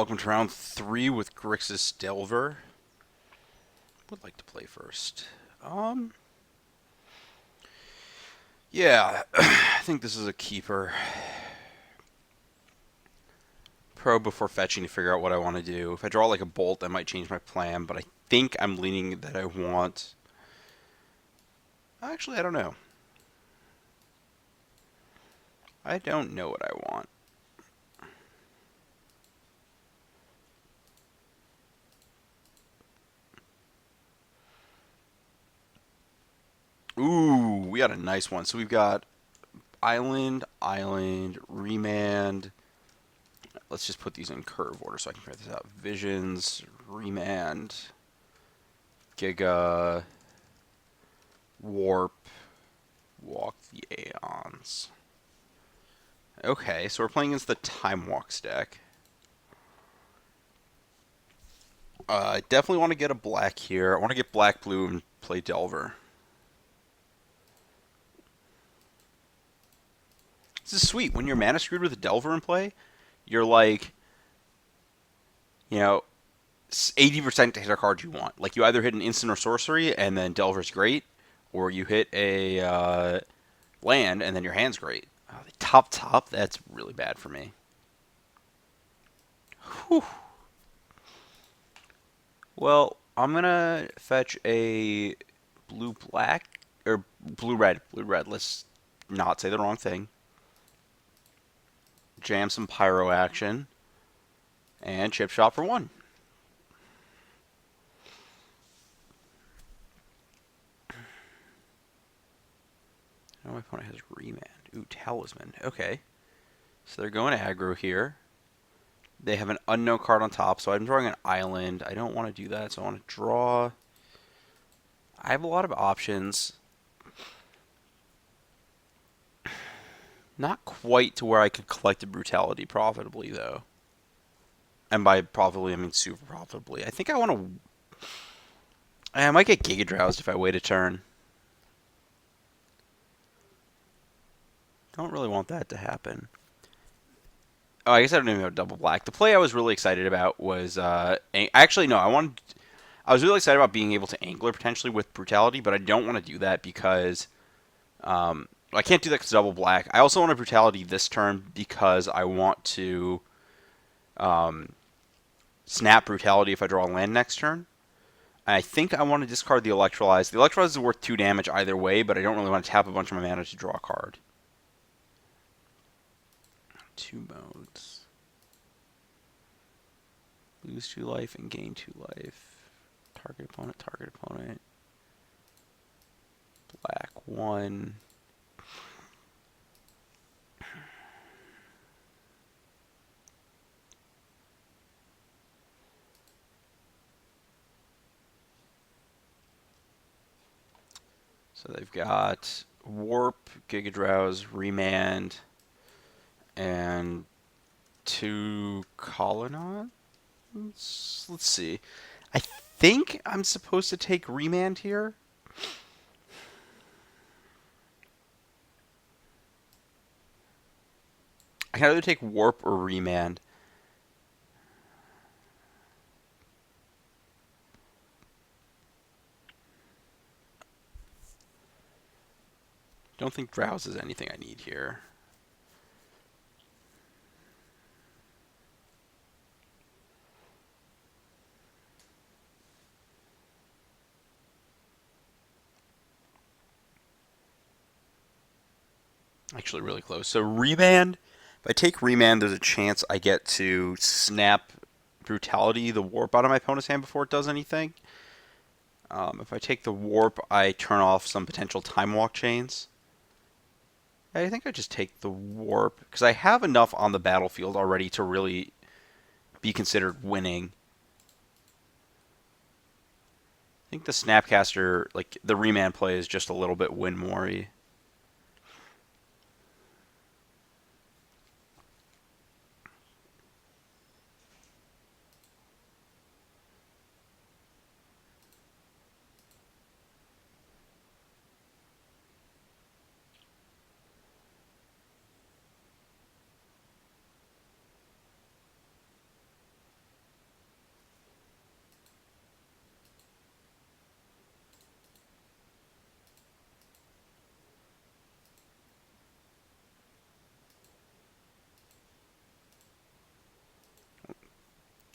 welcome to round 3 with Grixis Delver. Would like to play first. Yeah, I think this is a keeper. Probe before fetching to figure out what I want to do. If I draw like a bolt, that might change my plan, but I think I'm leaning that I want... Actually, I don't know. I don't know what I want. Ooh, we got a nice one. So we've got Island, Remand. Let's just put these in curve order so I can figure this out. Visions, Remand, Giga, Warp, Walk the Aeons. Okay, so we're playing against the Time Walk deck. I definitely want to get a black here. I want to get black-blue and play Delver. This is sweet. When you're mana screwed with a Delver in play, you're like, 80% to hit a card you want. Like, you either hit an instant or sorcery, and then Delver's great, or you hit a land, and then your hand's great. Oh, the top, that's really bad for me. Whew. Well, I'm going to fetch a blue-black, or blue-red. Blue-red, let's not say the wrong thing. Jam some Pyro action, and chip shot for 1. Oh, my opponent has Remand. Ooh, Talisman. Okay. So they're going aggro here. They have an unknown card on top, so I'm drawing an island. I don't want to do that, so I want to draw. I have a lot of options. Not quite to where I could collect a Brutality profitably, though. And by profitably, I mean super profitably. I think I want to... I might get Giga Drowsed if I wait a turn. Don't really want that to happen. Oh, I guess I don't even have double black. The play I was really excited about was... actually, no, I was really excited about being able to angler potentially with Brutality, but I don't want to do that because... I can't do that because double black. I also want a Brutality this turn because I want to snap Brutality if I draw a land next turn. I think I want to discard the Electrolyze. The Electrolyze is worth 2 damage either way, but I don't really want to tap a bunch of my mana to draw a card. 2 modes. Lose 2 life and gain 2 life. Target opponent. Black 1. So they've got Warp, Giga Drowse, Remand, and 2 Colonauts? Let's see. I think I'm supposed to take Remand here. I can either take Warp or Remand. Don't think Drowse is anything I need here. Actually, really close. So Remand, if I take Remand, there's a chance I get to snap Brutality, the Warp, out of my opponent's hand before it does anything. If I take the Warp, I turn off some potential Time Walk chains. I think I just take the Warp, because I have enough on the battlefield already to really be considered winning. I think the Snapcaster, like the Remand play, is just a little bit win-more-y.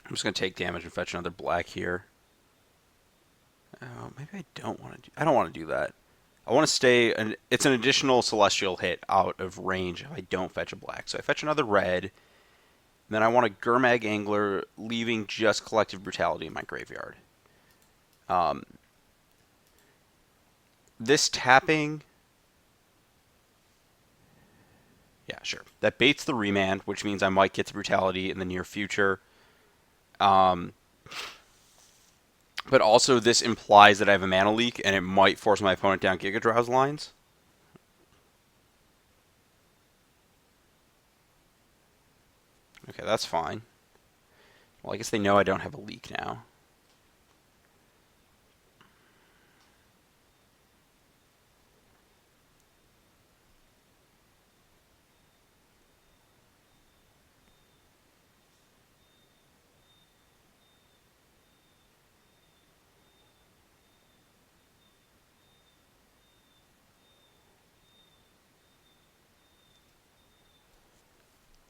I'm just going to take damage and fetch another black here. Maybe I don't want to do... I don't want to do that. I want to stay... It's an additional Celestial hit out of range if I don't fetch a black. So I fetch another red. Then I want a Gurmag Angler, leaving just Collective Brutality in my graveyard. This tapping... Yeah, sure. That baits the remand, which means I might get to Brutality in the near future. But also this implies that I have a mana leak, and it might force my opponent down Giga Drowse lines. Okay, that's fine. Well, I guess they know I don't have a leak now.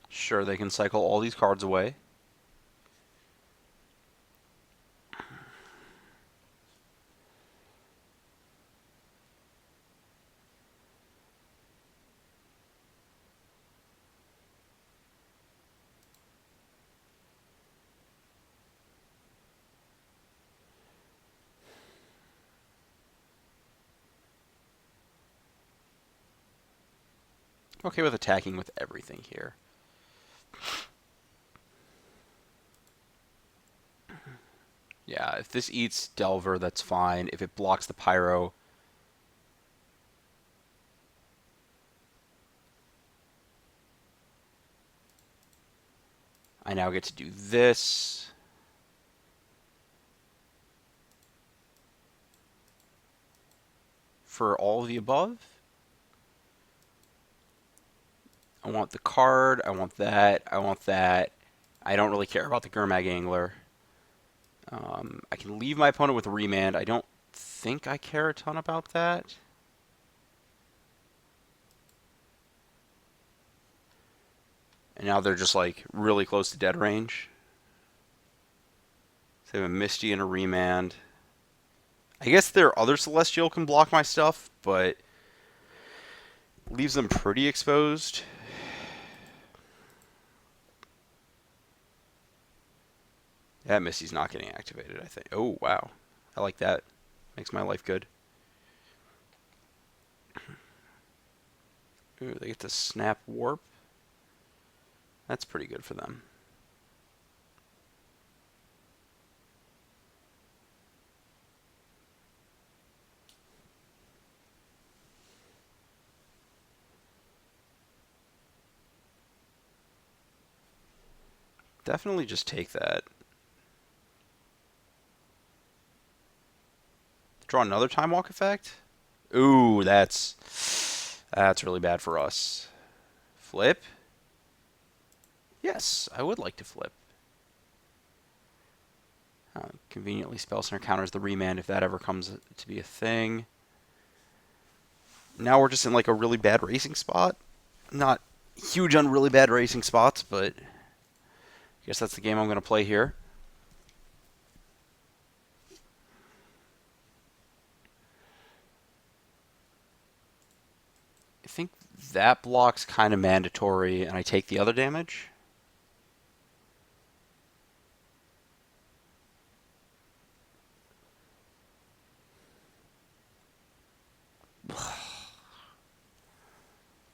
Sure, they can cycle all these cards away. Okay with attacking with everything here. Yeah, if this eats Delver, that's fine. If it blocks the Pyro... I now get to do this. For all of the above. I want the card, I want that, I want that. I don't really care about the Gurmag Angler. I can leave my opponent with a remand. I don't think I care a ton about that. And now they're just like really close to dead range. So they have a Misty and a remand. I guess their other Celestial can block my stuff, but leaves them pretty exposed. That Misty's not getting activated, I think. Oh, wow. I like that. Makes my life good. Ooh, they get to snap Warp. That's pretty good for them. Definitely just take that. Draw another Time Walk effect? Ooh, that's really bad for us. Flip? Yes, I would like to flip. Conveniently, Spell Center counters the remand if that ever comes to be a thing. Now we're just in like a really bad racing spot. Not huge on really bad racing spots, but I guess that's the game I'm going to play here. I think that block's kind of mandatory, and I take the other damage.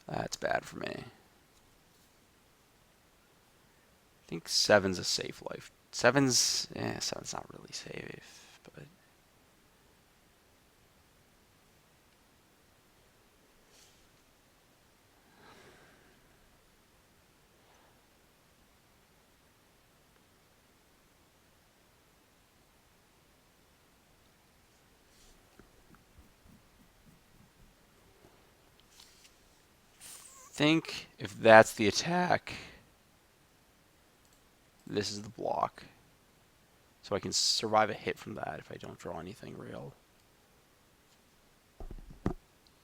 That's bad for me. I think 7's a safe life. 7's not really safe, but think if that's the attack, this is the block. So I can survive a hit from that if I don't draw anything real.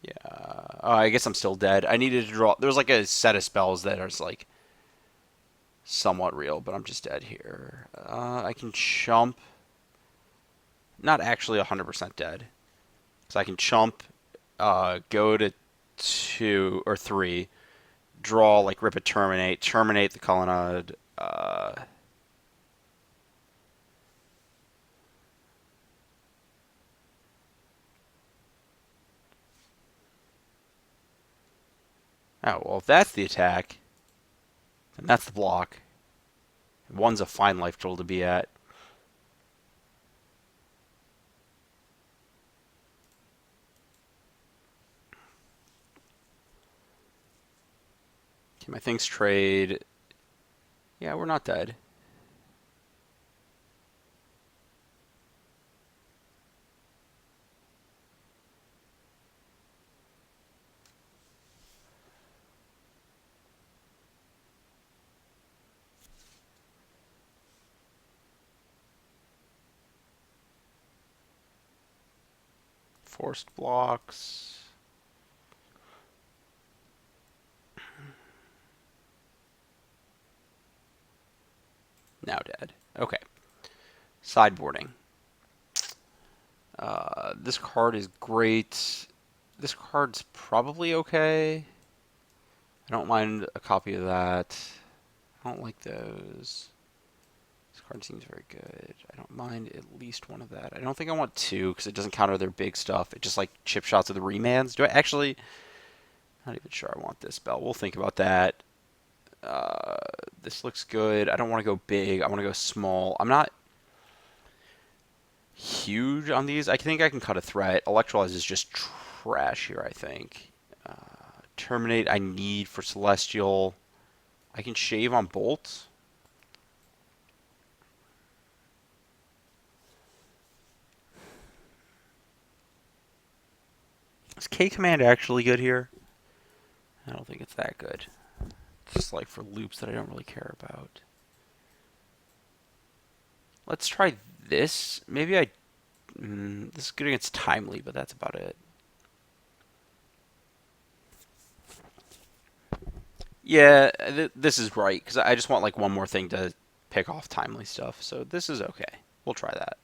Yeah. Oh, I guess I'm still dead. I needed to draw... There was like a set of spells that are like somewhat real, but I'm just dead here. I can chump. Not actually 100% dead. So I can chump, go to 2 or 3, draw, like rip a terminate, terminate the colonnade. Oh, well, if that's the attack, then that's the block. One's a fine life total to be at. Okay, my things trade. Yeah, we're not dead. Forced blocks. Now dead. Okay. Sideboarding. This card is great. This card's probably okay. I don't mind a copy of that. I don't like those. This card seems very good. I don't mind at least one of that. I don't think I want 2 because it doesn't counter their big stuff. It just like chip shots of the remands. Do I actually? Not even sure I want this spell. We'll think about that. This looks good. I don't want to go big. I want to go small. I'm not huge on these. I think I can cut a threat. Electrolyze is just trash here, I think. Terminate I need for Celestial. I can shave on Bolt. Is K Command actually good here? I don't think it's that good. It's just like for loops that I don't really care about. Let's try this. Maybe this is good against Timely, but that's about it. Yeah, this is right, because I just want like one more thing to pick off Timely stuff. So this is okay. We'll try that.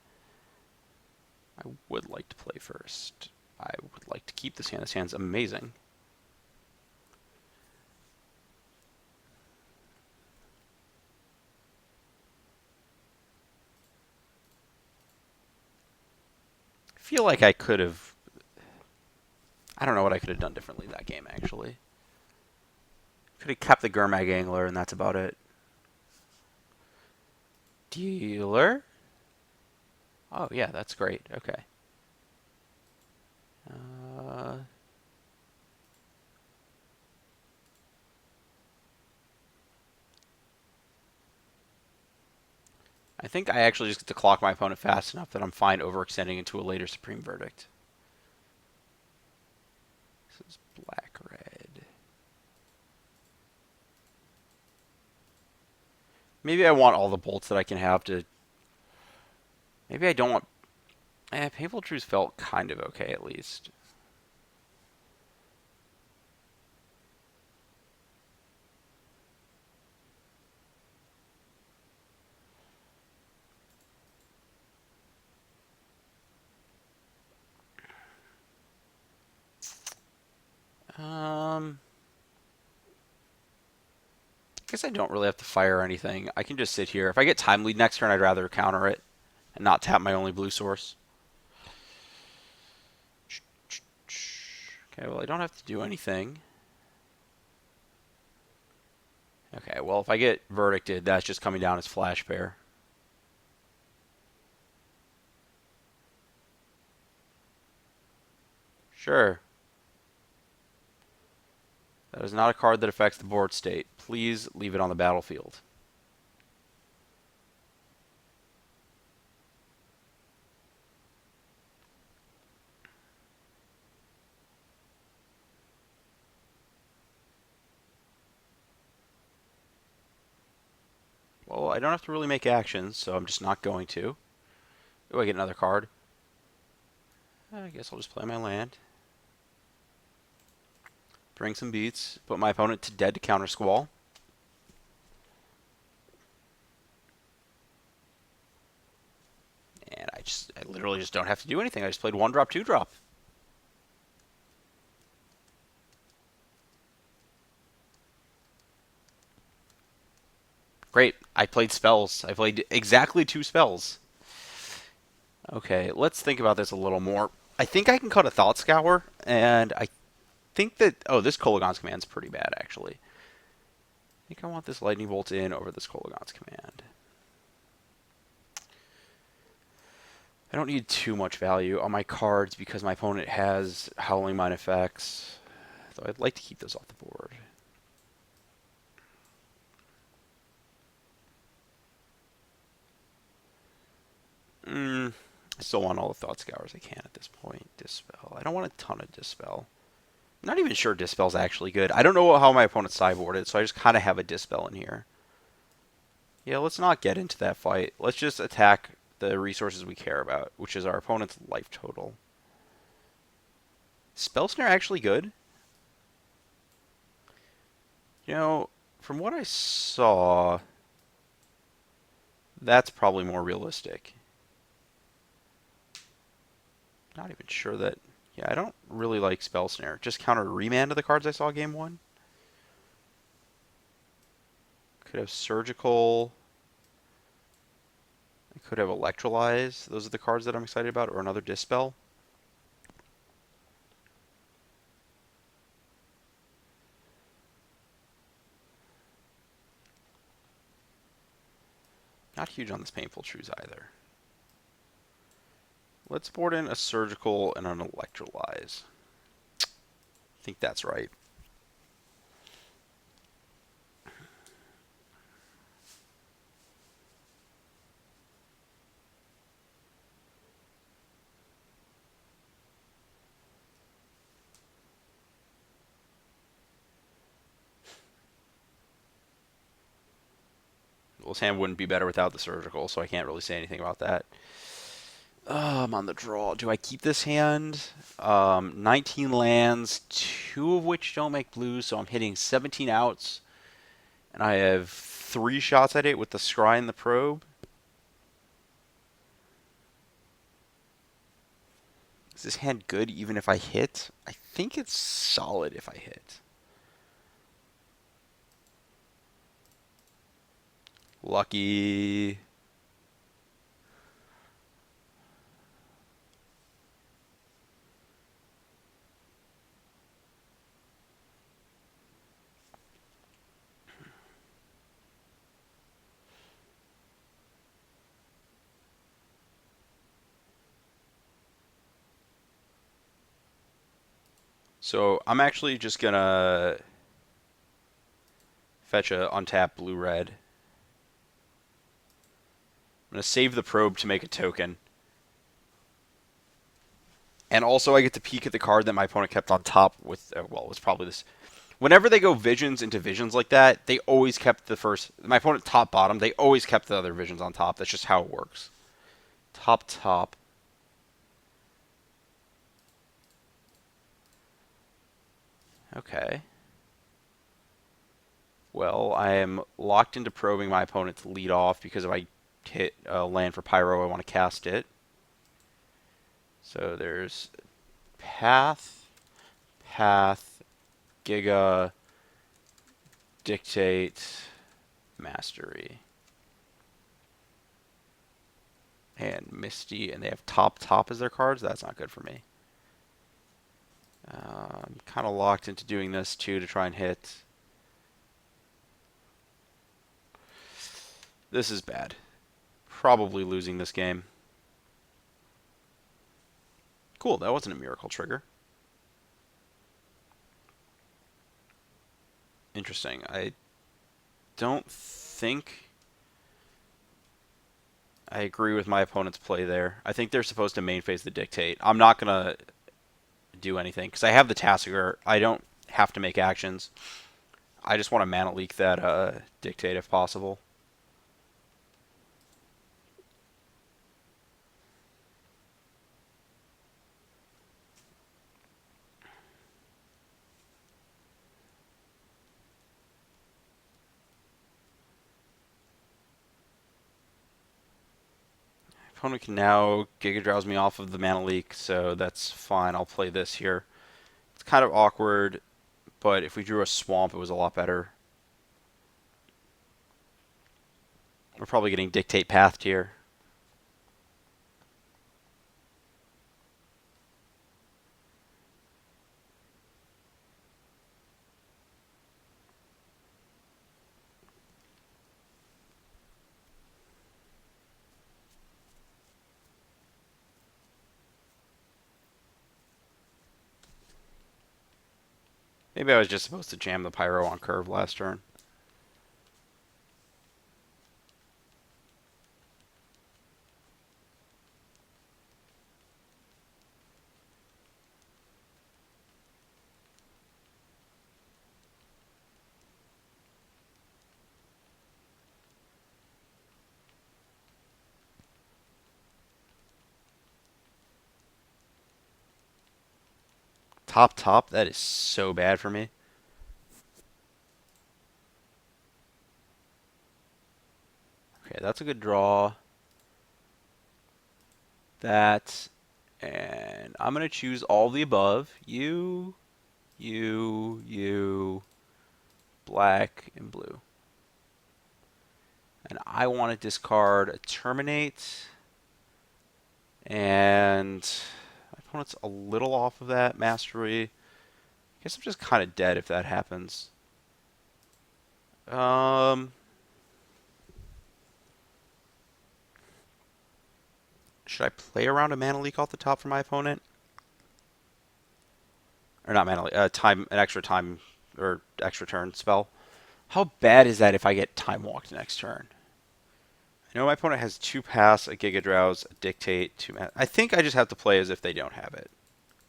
I would like to play first. I would like to keep this hand. This hand's amazing. I feel like I could have... I don't know what I could have done differently that game, actually. Could have kept the Gurmag Angler, and that's about it. Dealer? Oh, yeah, that's great. Okay. I think I actually just get to clock my opponent fast enough that I'm fine overextending into a later Supreme Verdict. This is black-red. Maybe I want all the bolts that I can have to... Maybe I don't want... Painful Truth felt kind of okay, at least. I guess I don't really have to fire anything. I can just sit here. If I get time lead next turn, I'd rather counter it and not tap my only blue source. Okay, well, I don't have to do anything. Okay, well, if I get verdicted, that's just coming down as flash pair. Sure. That is not a card that affects the board state. Please leave it on the battlefield. Well, I don't have to really make actions, so I'm just not going to. Oh, I get another card. I guess I'll just play my land. Bring some beats. Put my opponent to dead to counter Squall. I literally just don't have to do anything. I just played 1-drop, 2-drop. Great. I played spells. I played exactly 2 spells. Okay, let's think about this a little more. I think I can cut a Thought Scour, and I think that... Oh, this Kolaghan's command's pretty bad, actually. I think I want this Lightning Bolt in over this Kolaghan's command. I don't need too much value on my cards because my opponent has Howling Mine effects. So I'd like to keep those off the board. I still want all the Thought Scours I can at this point. Dispel. I don't want a ton of Dispel. I'm not even sure Dispel's actually good. I don't know how my opponent's sideboarded, so I just kind of have a Dispel in here. Yeah, let's not get into that fight. Let's just attack the resources we care about, which is our opponent's life total. Spell Snare actually good? You know, from what I saw, that's probably more realistic. Not even sure that... Yeah, I don't really like Spell Snare. Just counter Remand to the cards I saw game 1. Could have Surgical. I could have Electrolyze. Those are the cards that I'm excited about. Or another Dispel. Not huge on this Painful Truths either. Let's board in a Surgical and an Electrolyze. I think that's right. Well, his hand wouldn't be better without the Surgical, so I can't really say anything about that. I'm on the draw. Do I keep this hand? 19 lands, 2 of which don't make blues, so I'm hitting 17 outs. And I have 3 shots at it with the Scry and the Probe. Is this hand good even if I hit? I think it's solid if I hit. Lucky. So I'm actually just gonna fetch a untap blue-red. I'm gonna save the Probe to make a token. And also I get to peek at the card that my opponent kept on top with, well, it was probably this. Whenever they go visions into visions like that, they always kept the first, my opponent top bottom, they always kept the other visions on top. That's just how it works. Top top. Okay. Well, I am locked into probing my opponent to lead off because if I hit a land for Pyro, I want to cast it. So there's Path, Giga, Dictate, Mastery. And Misty, and they have top as their cards. That's not good for me. I'm kind of locked into doing this too to try and hit. This is bad. Probably losing this game. Cool, that wasn't a miracle trigger. Interesting. I don't think I agree with my opponent's play there. I think they're supposed to main phase the Dictate. I'm not going to do anything because I have the Tassiger. I don't have to make actions. I just want to mana leak that Dictate if possible. opponent can now Giga Drowse me off of the Mana Leak, so that's fine. I'll play this here. It's kind of awkward, but if we drew a Swamp, it was a lot better. We're probably getting Dictate Pathed here. Maybe I was just supposed to jam the Pyro on curve last turn. Top, that is so bad for me. Okay, that's a good draw. That, and I'm going to choose all the above. You, black, and blue. And I want to discard a Terminate. And my opponent's a little off of that Mastery. I guess I'm just kind of dead if that happens. Should I play around a Mana Leak off the top for my opponent? Or not Mana Leak, an extra time or extra turn spell. How bad is that if I get Time Walked next turn? I know my opponent has 2 Pass, a Giga Drowse, a Dictate, 2 Mana. I think I just have to play as if they don't have it.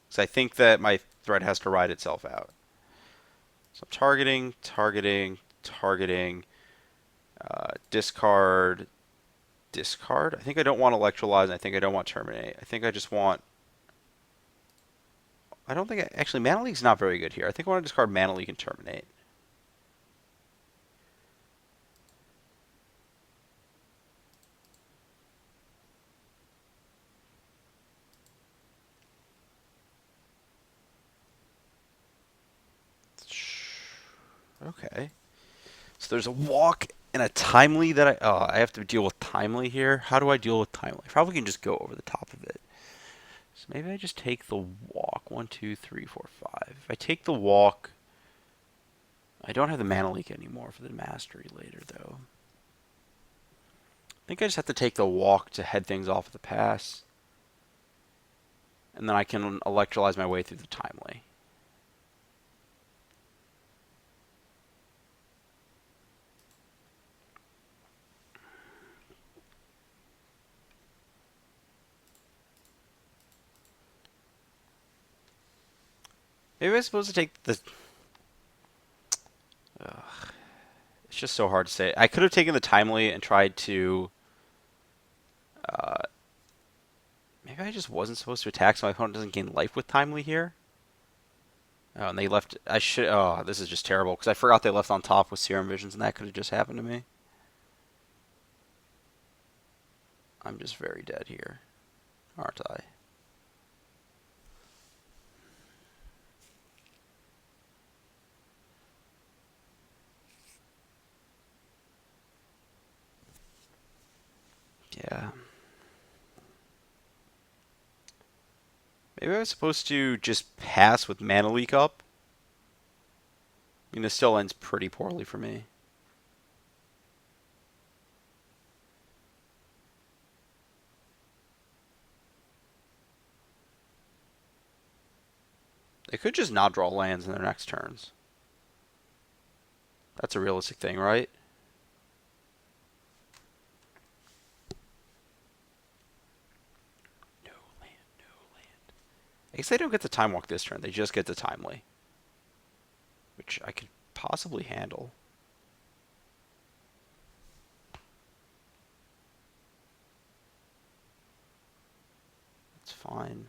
Because I think that my threat has to ride itself out. So I'm targeting, discard. I think I don't want Electrolyze, and I think I don't want Terminate. I think I just want... I don't think... Actually, Mana Leak's not very good here. I think I want to discard Mana Leak and Terminate. Okay. So there's a walk and a timely that I have to deal with timely here. How do I deal with timely? I probably can just go over the top of it. So maybe I just take the walk. 1, 2, 3, 4, 5. If I take the walk, I don't have the Mana Leak anymore for the Mastery later, though. I think I just have to take the walk to head things off at the pass. And then I can Electrolyze my way through the timely. Maybe I'm supposed to take the... It's just so hard to say. I could have taken the timely and tried to... maybe I just wasn't supposed to attack so my opponent doesn't gain life with timely here. Oh, and they left... I should... Oh, this is just terrible because I forgot they left on top with Serum Visions and that could have just happened to me. I'm just very dead here, aren't I? Yeah. Maybe I was supposed to just pass with Mana Leak up. I mean, this still ends pretty poorly for me. They could just not draw lands in their next turns. That's a realistic thing, right? No land, no land. I guess they don't get the Time Walk this turn. They just get the Timely. Which I could possibly handle. That's fine.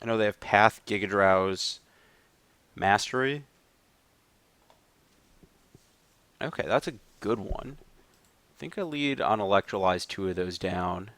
I know they have Path, Giga Drowse, Mastery. Okay, that's a good one. I think I lead on Electrolyze 2 of those down.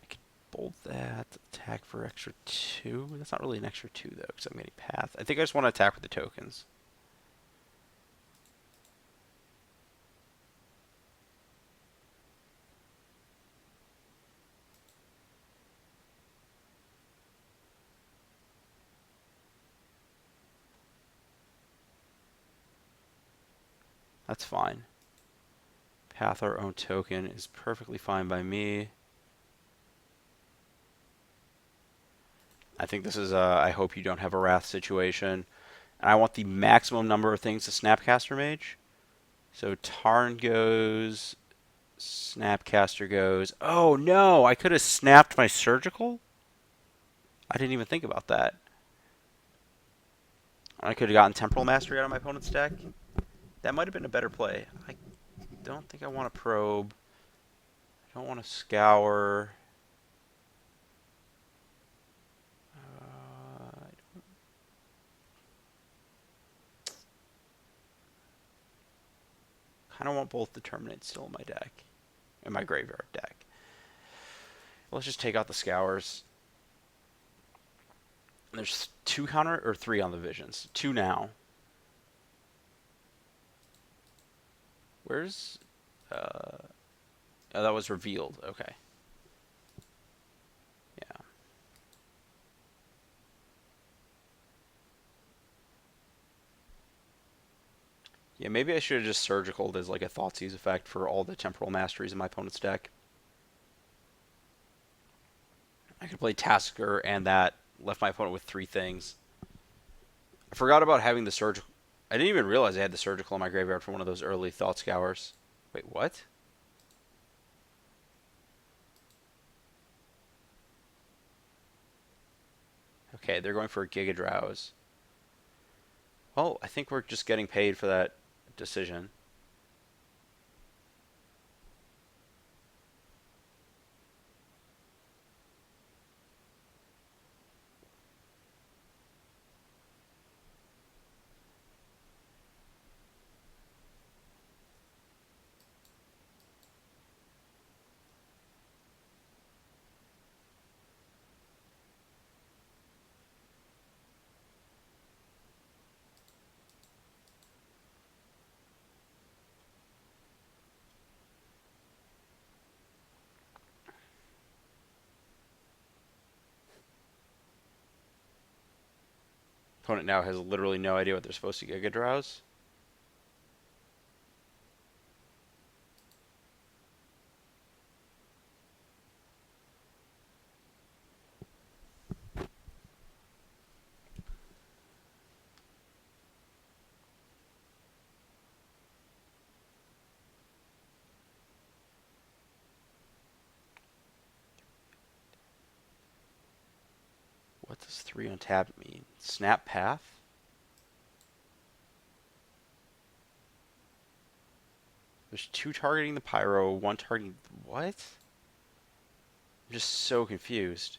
I could bolt that, attack for extra 2. That's not really an extra 2 though, because I'm getting Path. I think I just want to attack with the tokens. That's fine. Path our own token is perfectly fine by me. I think this is a I hope you don't have a Wrath situation. And I want the maximum number of things to Snapcaster Mage. So Tarn goes, Snapcaster goes. Oh no, I could have snapped my Surgical? I didn't even think about that. I could have gotten Temporal Mastery out of my opponent's deck. That might have been a better play. I don't think I want to probe. I don't want to scour. I kind of want both Determinate still in my deck. In my graveyard deck. Let's just take out the scours. And there's 2 counter or 3 on the visions. 2 now. Where's... oh, that was revealed. Okay. Yeah. Yeah, maybe I should have just Surgicaled as like a Thoughtseize effect for all the Temporal Masteries in my opponent's deck. I could play Tasker and that, left my opponent with 3 things. I forgot about having the Surgical. I didn't even realize I had the Surgical in my graveyard for one of those early Thought Scours. Wait, what? Okay, they're going for a Giga Drowse. Well, I think we're just getting paid for that decision. Opponent now has literally no idea what they're supposed to Giga Drowse. What does 3 untapped mean? Snap Path? There's 2 targeting the Pyro, 1 targeting... What? I'm just so confused.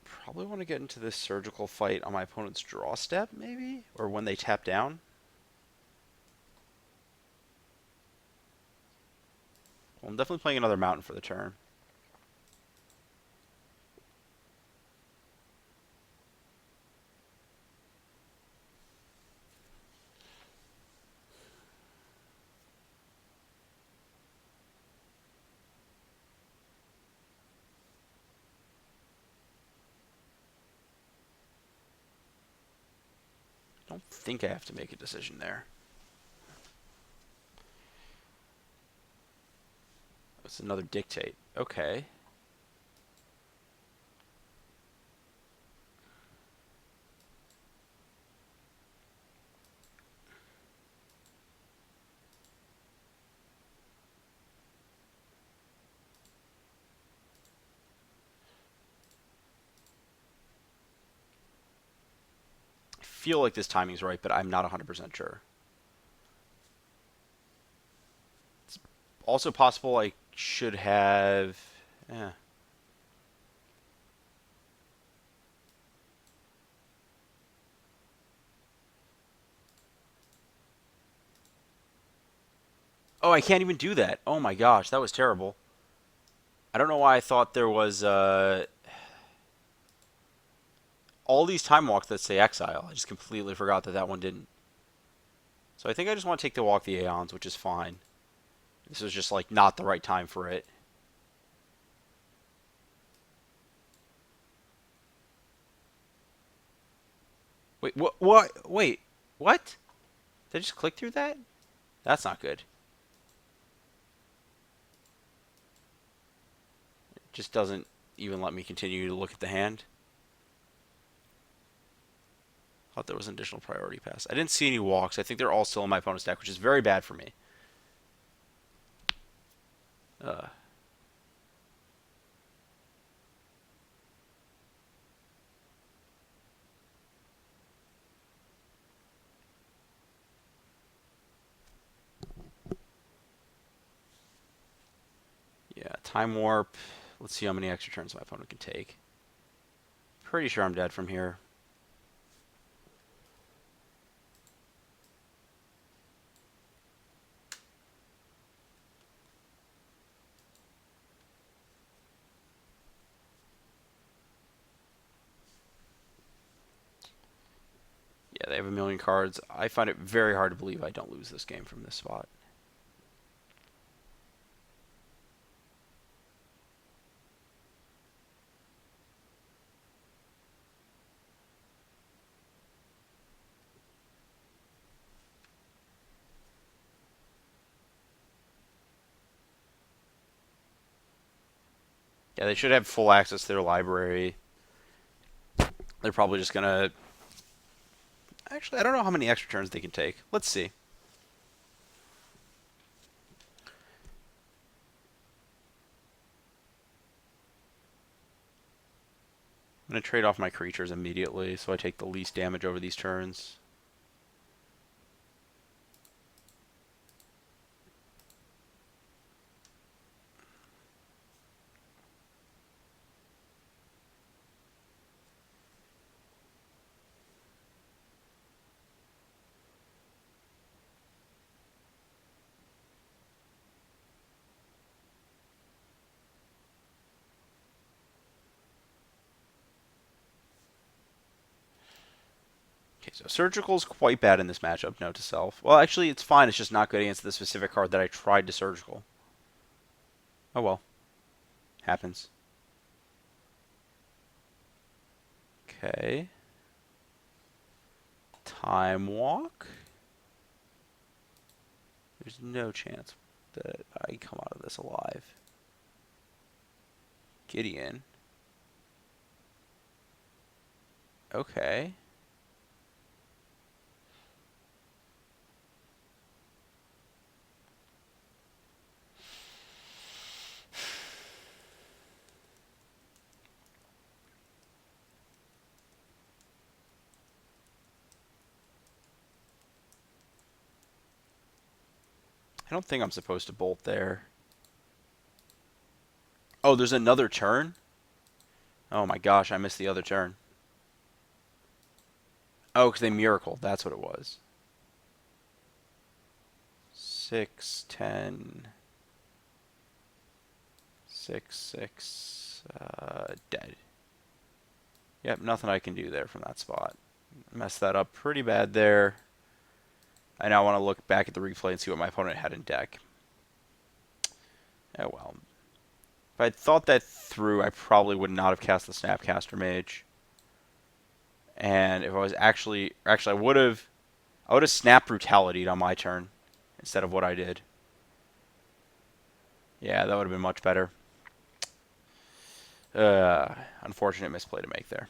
Probably want to get into this Surgical fight on my opponent's draw step, maybe? Or when they tap down? Well, I'm definitely playing another Mountain for the turn. I don't think I have to make a decision there. It's another Dictate. Okay. feel like this timing's right, but I'm not 100% sure. It's also possible I should have... Eh. Oh, I can't even do that. Oh my gosh, that was terrible. I don't know why I thought there was all these time walks that say exile. I just completely forgot that that one didn't. So I think I just want to take the walk the Aeons, which is fine. This was just like not the right time for it. Wait, what? What? Wait, what? Did I just click through that? That's not good. It just doesn't even let me continue to look at the hand. Thought there was an additional priority pass. I didn't see any walks. I think they're all still in my opponent's deck, which is very bad for me. Uh, yeah, time warp. Let's see how many extra turns my opponent can take. Pretty sure I'm dead from here. Yeah, they have a million cards. I find it very hard to believe I don't lose this game from this spot. Yeah, they should have full access to their library. They're probably just gonna... Actually, I don't know how many extra turns they can take. Let's see. I'm going to trade off my creatures immediately so I take the least damage over these turns. Okay, so Surgical's quite bad in this matchup, note to self. Well, actually, it's fine. It's just not good against the specific card that I tried to Surgical. Oh well. Happens. Okay. Time Walk. There's no chance that I come out of this alive. Gideon. Okay. I don't think I'm supposed to bolt there. Oh, there's another turn? Oh my gosh, I missed the other turn. Oh, because they miracled. That's what it was. 6, 10, 6, 6, dead. Yep, nothing I can do there from that spot. Messed that up pretty bad there. I now want to look back at the replay and see what my opponent had in deck. Oh well. If I'd thought that through, I probably would not have cast the Snapcaster Mage. And if I was actually I would have Snap Brutality'd on my turn instead of what I did. Yeah, that would have been much better. Unfortunate misplay to make there.